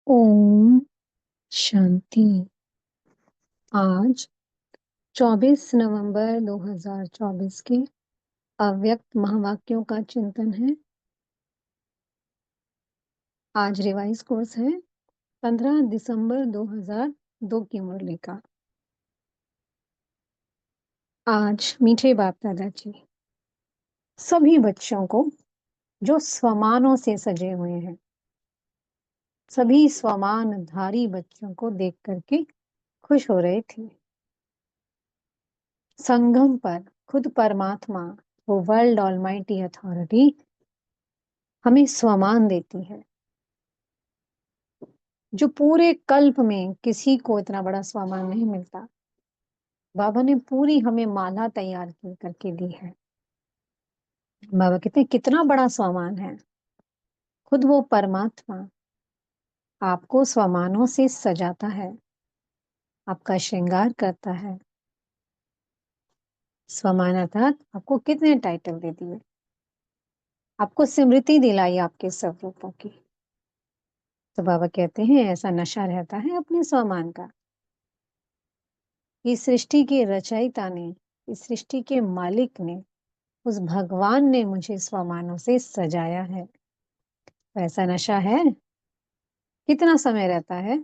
ओम शांति। आज 24 नवंबर 2024 के अव्यक्त महावाक्यों का चिंतन है। आज रिवाइज कोर्स है 15 दिसंबर 2002 की मुरली का। आज मीठे बाप दादा जी सभी बच्चों को जो स्वमानों से सजे हुए हैं, सभी स्वमानधारी बच्चों को देख करके खुश हो रहे थे। संगम पर खुद परमात्मा, वो वर्ल्ड ऑलमाइटी अथॉरिटी हमें स्वमान देती है, जो पूरे कल्प में किसी को इतना बड़ा स्वमान नहीं मिलता। बाबा ने पूरी हमें माला तैयार की करके दी है। बाबा कहते हैं कितना बड़ा स्वमान है। खुद वो परमात्मा आपको स्वमानों से सजाता है, आपका श्रृंगार करता है। स्वमान अर्थात आपको कितने टाइटल दे दिए, आपको स्मृति दिलाई आपके स्वरूपों की। तो बाबा कहते हैं ऐसा नशा रहता है अपने स्वमान का। इस सृष्टि के रचयिता ने, इस सृष्टि के मालिक ने, उस भगवान ने मुझे स्वमानों से सजाया है। तो ऐसा नशा है, कितना समय रहता है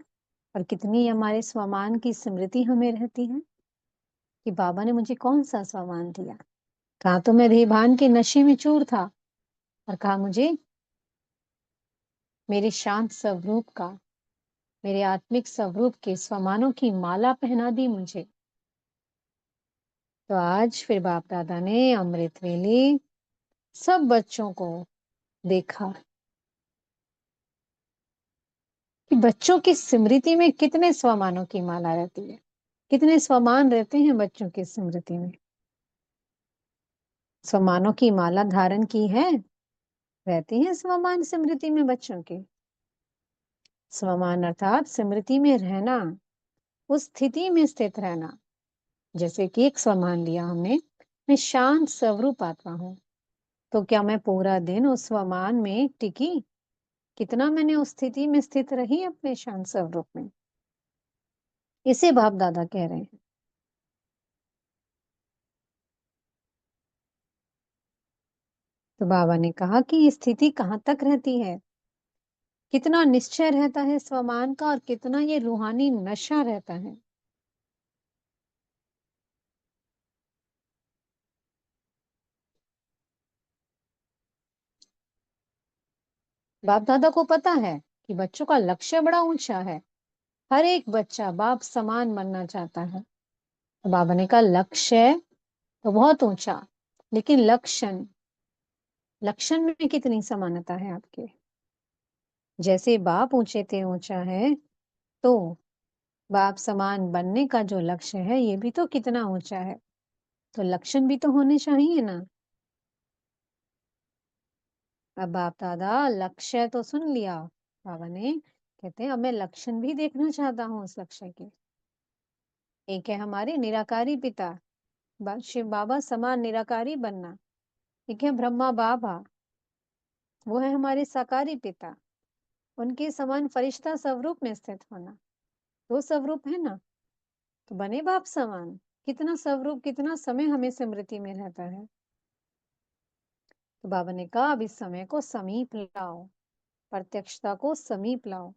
और कितनी हमारे स्वमान की स्मृति हमें रहती है कि बाबा ने मुझे कौन सा स्वमान दिया। कहा तो मैं देहभान के नशे में चूर था, और कहा मुझे मेरे शांत स्वरूप का, मेरे आत्मिक स्वरूप के स्वमानों की माला पहना दी मुझे। तो आज फिर बाप दादा ने अमृत वेले सब बच्चों को देखा कि बच्चों की स्मृति में कितने स्वमानों की माला रहती है, कितने स्वमान रहते हैं बच्चों की स्मृति में। स्वमानों की माला धारण की है, रहते हैं स्वमान स्मृति में बच्चों के। स्वमान अर्थात स्मृति में रहना, उस स्थिति में स्थित रहना। जैसे कि एक स्वमान लिया हमने, मैं शांत स्वरूप आत्मा हूं, तो क्या मैं पूरा दिन उस स्वमान में टिकी? कितना मैंने उस स्थिति में स्थित रही अपने शांत स्वरूप में? इसे बाप दादा कह रहे हैं। तो बाबा ने कहा कि ये स्थिति कहाँ तक रहती है, कितना निश्चय रहता है स्वमान का, और कितना ये रूहानी नशा रहता है। बाप दादा को पता है कि बच्चों का लक्ष्य बड़ा ऊंचा है। हर एक बच्चा बाप समान बनना चाहता है। तो बाबा ने कहा लक्ष्य तो बहुत ऊंचा, लेकिन लक्षण, लक्षण में कितनी समानता है आपके? जैसे बाप ऊंचे थे ऊंचा है, तो बाप समान बनने का जो लक्ष्य है ये भी तो कितना ऊंचा है। तो लक्षण भी तो होने चाहिए ना। अब बाप दादा लक्ष्य तो सुन लिया बाबा ने, कहते हैं अब मैं लक्षण भी देखना चाहता हूँ उस लक्ष्य के। एक है हमारे निराकारी पिता, शिव बाबा समान निराकारी बनना। एक है ब्रह्मा बाबा, वो है हमारे साकारी पिता, उनके समान फरिश्ता स्वरूप में स्थित होना। दो स्वरूप है ना, तो बने बाप समान। कितना स्वरूप, कितना समय हमें स्मृति में रहता है। तो बाबा ने कहा अब इस समय को समीप लाओ, प्रत्यक्षता को समीप लाओ।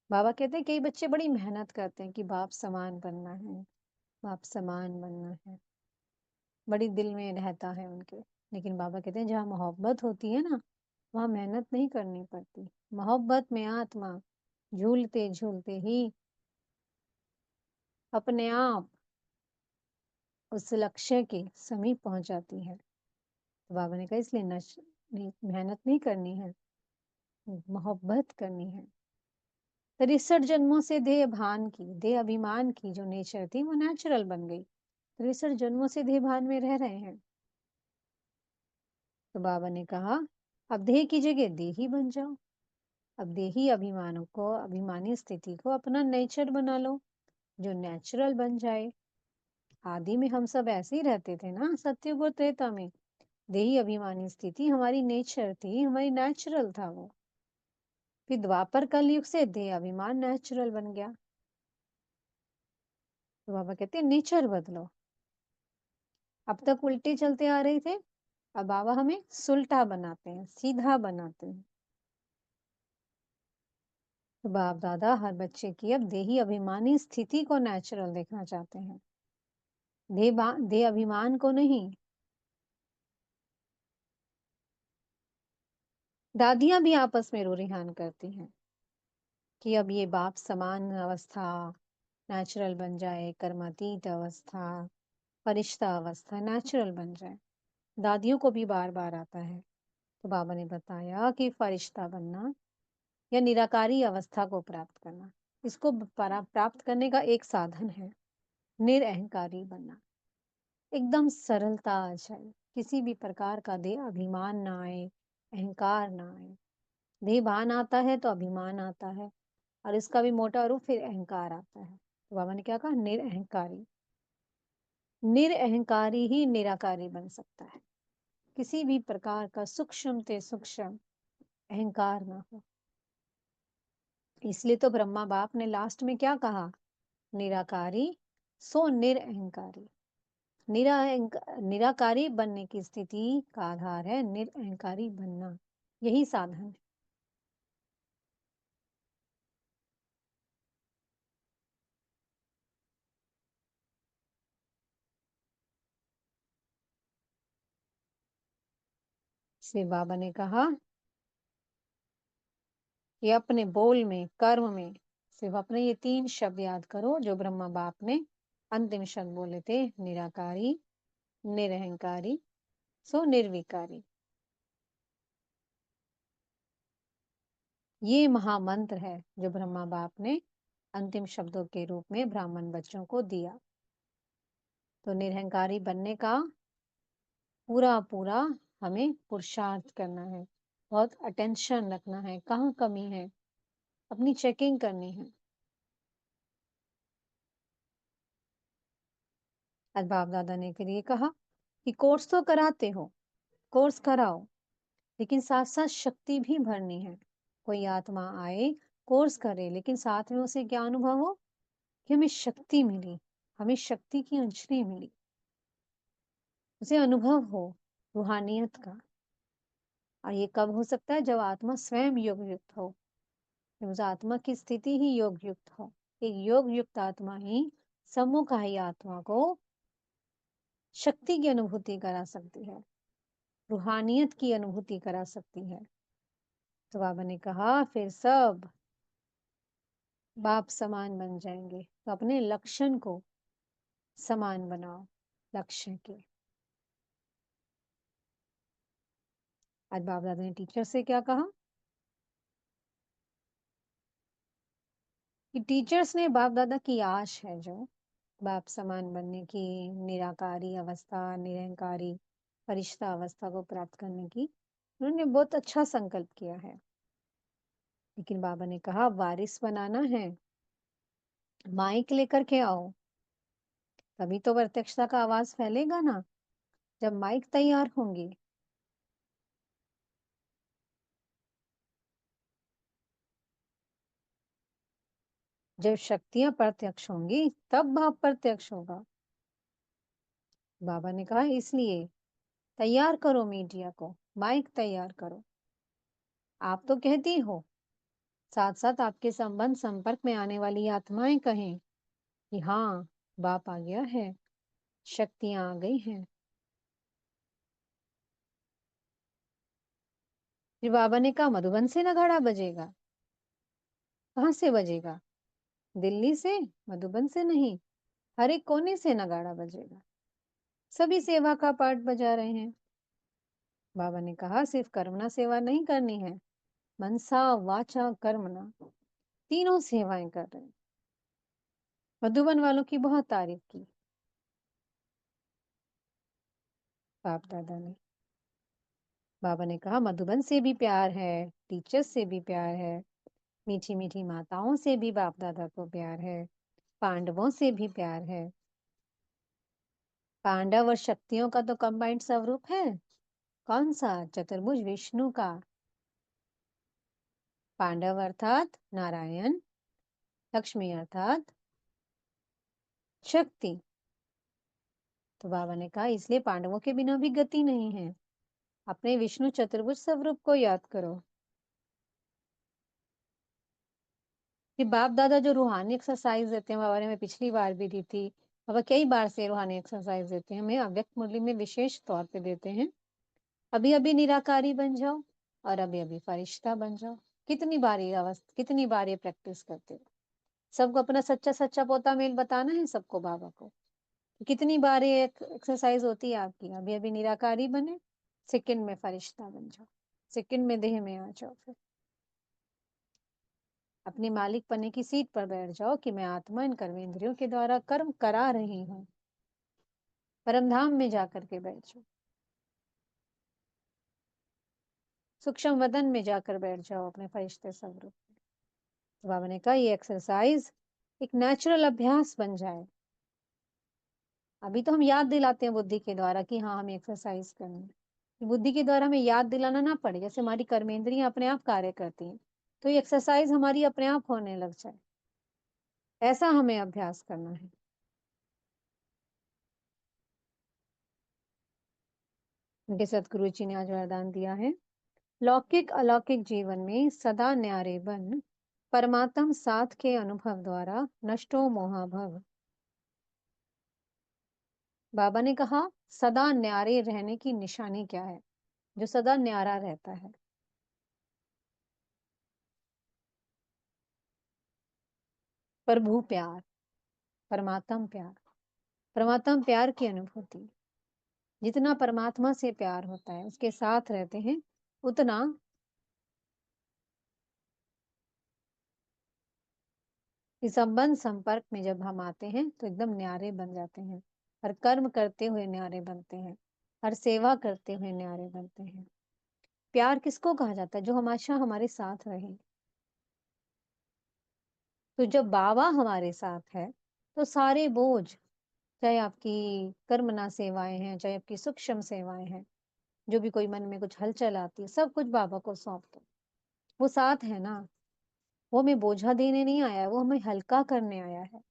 बाबा कहते हैं कई बच्चे बड़ी मेहनत करते हैं कि बाप समान बनना है, बाप समान बनना है, बड़ी दिल में रहता है उनके। लेकिन बाबा कहते हैं जहाँ मोहब्बत होती है ना, वहाँ मेहनत नहीं करनी पड़ती। मोहब्बत में आत्मा झूलते झूलते ही अपने आप उस लक्ष्य के समीप पहुंच जाती है। तो बाबा ने कहा इसलिए मेहनत नहीं करनी है, मोहब्बत करनी है। 63 जन्मों से देह भान की, देह अभिमान की जो नेचर थी वो नेचुरल बन गई। 63 जन्मों से देह भान में रह रहे हैं। तो बाबा ने कहा अब देह की जगह देही बन जाओ। अब देही अभिमानों को, अभिमानी स्थिति को अपना नेचर बना लो, जो नेचुरल बन जाए। आदि में हम सब ऐसे ही रहते थे ना, सत्युग और त्रेता में। देही अभिमानी स्थिति हमारी नेचर थी, हमारी नेचुरल था वो। फिर द्वापर कलयुग से देह अभिमान नेचुरल बन गया। तो बाबा कहते हैं नेचर बदलो। अब तक उल्टे चलते आ रहे थे, अब बाबा हमें सुलटा बनाते हैं, सीधा बनाते हैं। तो बाप दादा हर बच्चे की अब देही अभिमानी स्थिति को नेचुरल देखना चाहते हैं, देह अभिमान को नहीं। दादियां भी आपस में रो रिहान करती हैं कि अब ये बाप समान अवस्था नेचुरल बन जाए, कर्मातीत अवस्था, फरिश्ता अवस्था नेचुरल बन जाए। दादियों को भी बार बार आता है। तो बाबा ने बताया कि फरिश्ता बनना या निराकारी अवस्था को प्राप्त करना, इसको प्राप्त करने का एक साधन है निरअहंकारी बनना। एकदम सरलता आ जाए, किसी भी प्रकार का देह अभिमान ना आए, अहंकार ना आए। देह भान आता है तो अभिमान आता है, और इसका भी मोटा रूप फिर अहंकार आता है। तो बाबा ने क्या कहा, निरअहंकारी। निरअहंकारी ही निराकारी बन सकता है। किसी भी प्रकार का सूक्ष्म ते सूक्ष्म अहंकार ना हो। इसलिए तो ब्रह्मा बाप ने लास्ट में क्या कहा, निराकारी सो निरअहंकारी। निराकारी बनने की स्थिति का आधार है निरअहंकारी बनना, यही साधन है। इसलिए बाबा ने कहा कि अपने बोल में, कर्म में सिर्फ अपने ये 3 शब्द याद करो जो ब्रह्मा बाप ने अंतिम शब्द बोले थे, निराकारी, निरअहंकारी, सो निर्विकारी। ये महामंत्र है जो ब्रह्मा बाप ने अंतिम शब्दों के रूप में ब्राह्मण बच्चों को दिया। तो निरहंकारी बनने का पूरा पूरा हमें पुरुषार्थ करना है, बहुत अटेंशन रखना है, कहाँ कमी है, अपनी चेकिंग करनी है। आज बाप दादा ने फिर ये कहा कि कोर्स तो कराते हो, कोर्स कराओ, लेकिन साथ साथ शक्ति भी भरनी है। कोई आत्मा आए, कोर्स करे, लेकिन साथ में उसे क्या अनुभव हो कि हमें शक्ति मिली, हमें शक्ति की अंजलि मिली, उसे अनुभव हो रूहानियत का। और ये कब हो सकता है, जब आत्मा स्वयं योग युक्त हो, जब उस आत्मा की स्थिति ही योग युक्त हो। एक योग युक्त आत्मा ही सम्मुखाई आत्मा को शक्ति की अनुभूति करा सकती है, रूहानियत की अनुभूति करा सकती है। तो बाबा ने कहा फिर सब बाप समान बन जाएंगे, तो अपने लक्षण को समान बनाओ लक्ष्य के। आज बाप दादा ने टीचर से क्या कहा कि टीचर्स ने बाप दादा की आश है जो बाप समान बनने की, निराकारी अवस्था, निरंकारी फरिश्ता अवस्था को प्राप्त करने की, उन्होंने बहुत अच्छा संकल्प किया है। लेकिन बाबा ने कहा वारिस बनाना है, माइक लेकर के आओ, तभी तो प्रत्यक्षता का आवाज फैलेगा ना, जब माइक तैयार होंगी। जब शक्तियां प्रत्यक्ष होंगी तब भाव प्रत्यक्ष होगा। बाबा ने कहा इसलिए तैयार करो मीडिया को, माइक तैयार करो। आप तो कहती हो, साथ साथ आपके संबंध संपर्क में आने वाली आत्माएं कहें कि हाँ बाप आ गया है, शक्तियां आ गई हैं। फिर बाबा ने कहा मधुबन से नगाड़ा बजेगा। कहाँ से बजेगा, दिल्ली से, मधुबन से नहीं, हर एक कोने से नगाड़ा बजेगा। सभी सेवा का पाठ बजा रहे हैं। बाबा ने कहा सिर्फ कर्मणा सेवा नहीं करनी है, मनसा वाचा कर्मणा, तीनों सेवाएं कर रहे हैं। मधुबन वालों की बहुत तारीफ की बाप दादा ने। बाबा ने कहा मधुबन से भी प्यार है, टीचर्स से भी प्यार है, मीठी मीठी माताओं से भी बाप दादा को प्यार है, पांडवों से भी प्यार है। पांडव और शक्तियों का तो कंबाइंड स्वरूप है, कौन सा, चतुर्भुज विष्णु का। पांडव अर्थात नारायण, लक्ष्मी अर्थात शक्ति। तो बाबा ने कहा इसलिए पांडवों के बिना भी गति नहीं है। अपने विष्णु चतुर्भुज स्वरूप को याद करो। कि बाप दादा जो रूहानी एक्सरसाइज देते हैं, बाबा ने मैं पिछली बार भी दी थी। बाबा कई बार से रूहानी एक्सरसाइज देते हैं, हमें अव्यक्त मुरली में विशेष तौर पे देते हैं। अभी अभी निराकारी बन जाओ और अभी अभी फरिश्ता बन जाओ। कितनी बार ये प्रैक्टिस करते हो। सबको अपना सच्चा सच्चा पोता मेल बताना है सबको बाबा को। कितनी बार ये एक्सरसाइज होती है आपकी। अभी अभी निराकारी बने, सेकंड में फरिश्ता बन जाओ, सेकंड में देह में आ जाओ। फिर अपनी मालिक पने की सीट पर बैठ जाओ कि मैं आत्मा इन कर्मेंद्रियों के द्वारा कर्म करा रही हूँ। परम धाम में जाकर के बैठ जाओ, सूक्ष्म वदन में जाकर बैठ जाओ अपने फरिश्ते स्वरूप में। तो बाबा ने कहा ये एक्सरसाइज एक नेचुरल अभ्यास बन जाए। अभी तो हम याद दिलाते हैं बुद्धि के द्वारा कि हाँ हमें एक्सरसाइज करनी है। बुद्धि के द्वारा हमें याद दिलाना ना पड़े, जैसे हमारी कर्मेंद्रियां अपने आप कार्य करती हैं, तो ये एक्सरसाइज हमारी अपने आप होने लग जाए, ऐसा हमें अभ्यास करना है। उनके सतगुरु जी ने आज वरदान दिया है, लौकिक अलौकिक जीवन में सदा न्यारे बन, परमात्म साथ के अनुभव द्वारा नष्टो मोहाभव। बाबा ने कहा सदा न्यारे रहने की निशानी क्या है। जो सदा न्यारा रहता है, प्रभु प्यार, परमात्म प्यार, परमात्म प्यार की अनुभूति। जितना परमात्मा से प्यार होता है, उसके साथ रहते हैं, उतना इस संबंध संपर्क में जब हम आते हैं तो एकदम न्यारे बन जाते हैं। हर कर्म करते हुए न्यारे बनते हैं, हर सेवा करते हुए न्यारे बनते हैं। प्यार किसको कहा जाता है? जो हमेशा हमारे साथ रहे। तो जब बाबा हमारे साथ है तो सारे बोझ, चाहे आपकी कर्मना सेवाएं हैं, चाहे आपकी सूक्ष्म सेवाएं हैं, जो भी कोई मन में कुछ हलचल आती है, सब कुछ बाबा को सौंप दो। वो साथ है ना। वो हमें बोझा देने नहीं आया है, वो हमें हल्का करने आया है।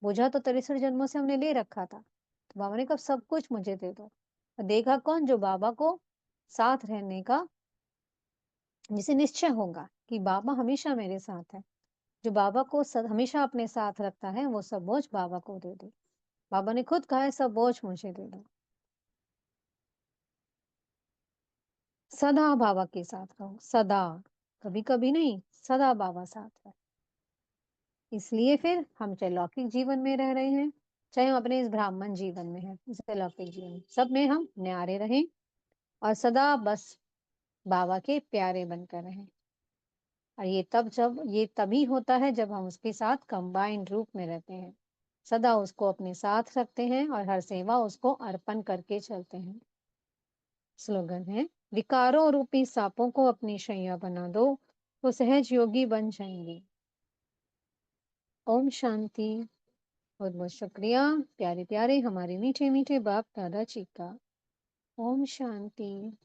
बोझा तो 63 जन्मों से हमने ले रखा था, तो बाबा ने कहा सब कुछ मुझे दे दो। देगा कौन? जो बाबा को साथ रहने का, जिसे निश्चय होगा कि बाबा हमेशा मेरे साथ है। जो बाबा को हमेशा अपने साथ रखता है, वो सब बोझ बाबा को दे दे। बाबा ने खुद कहा है सब बोझ मुझे दे दो। सदा बाबा के साथ रहो, सदा, कभी कभी नहीं, सदा बाबा साथ है। इसलिए फिर हम चाहे लौकिक जीवन में रह रहे हैं, चाहे हम अपने इस ब्राह्मण जीवन में हैं, इस लौकिक जीवन, सब में हम न्यारे रहें और सदा बस बाबा के प्यारे बनकर रहें। और ये तभी होता है जब हम उसके साथ कंबाइंड रूप में रहते हैं, सदा उसको अपने साथ रखते हैं और हर सेवा उसको अर्पण करके चलते हैं। स्लोगन है, विकारों रूपी सांपों को अपनी शैया बना दो, तो सहज योगी बन जाएंगे। ओम शांति। बहुत बहुत शुक्रिया प्यारे प्यारे हमारे मीठे मीठे बाप दादा जी का। ओम शांति।